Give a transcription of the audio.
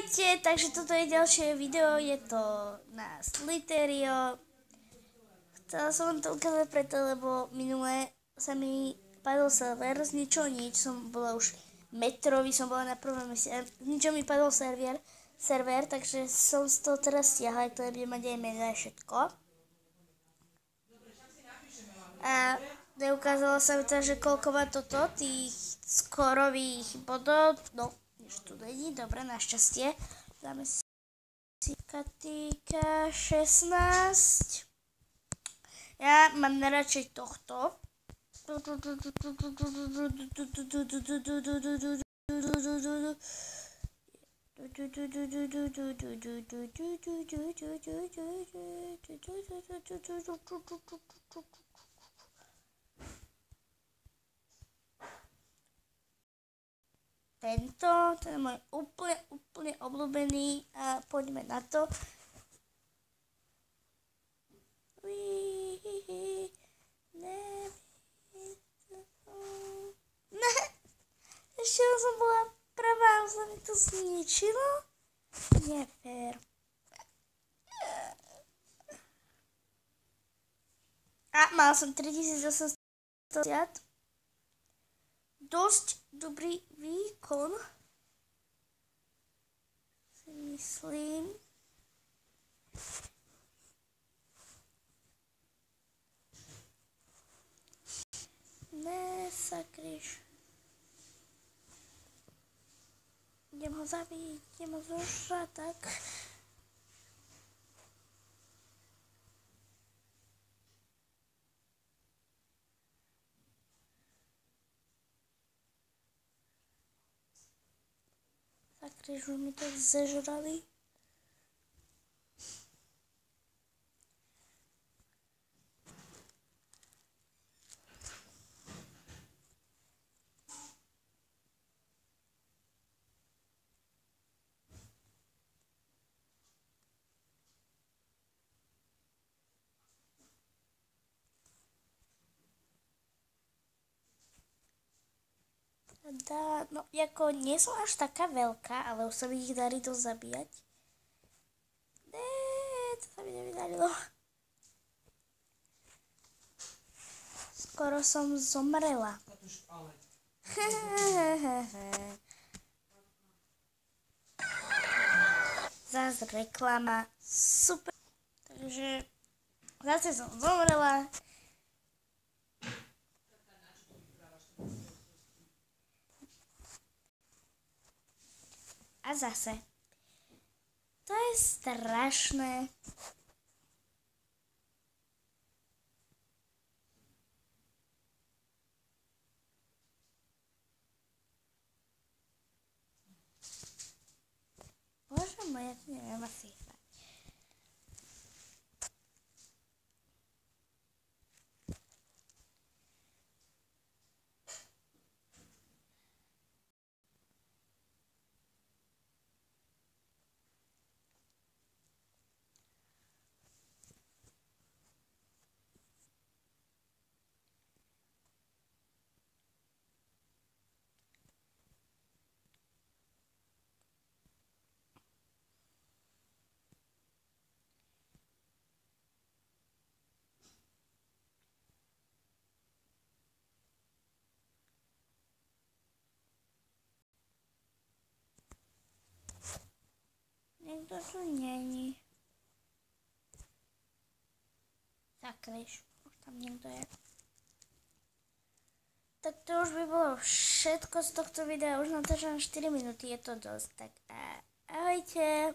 Ahojte, takže toto je ďalšie video, je to na Sliterio. Chcela som vám to ukázať preto, lebo minule sa mi padol server, z ničoho nič, som bola už metrový, som bola na prvom mieste, z ničoho mi padol server, takže som z toho teraz stiahla, ktoré bude mať aj mena a všetko. A neukázalo sa mi teda, že koľko má toto, tých skorových bodov, no. Tu není, dobre, našťastie. Dáme si Katika 16. Ja mám najradšej tohto. Tento, to je môj úplne obľúbený a poďme na to. Ne, ešte som bola pravá, už sa mi to zničilo. Nefér. A mal som 3800. Dosť dobrý výkon, si myslím. Ne, sakryš. Idem ho zabiť, idem ho zožrať, tak. Sakryš, už mi to zežrali. No, ako nie som až taká veľká, ale už sa mi ich darí dosť zabíjať. Ne, to sa mi nevydarilo. Skoro som zomrela. Zas reklama, super. Takže zase som zomrela. A zase. To je strašné. Bože môj, ja to neviem asi hrať. Niekto tu není. Sakryš, už tam niekto je. Tak to už by bolo všetko z tohto videa. Už natáčam 4 minúty, je to dosť. Tak ahojte.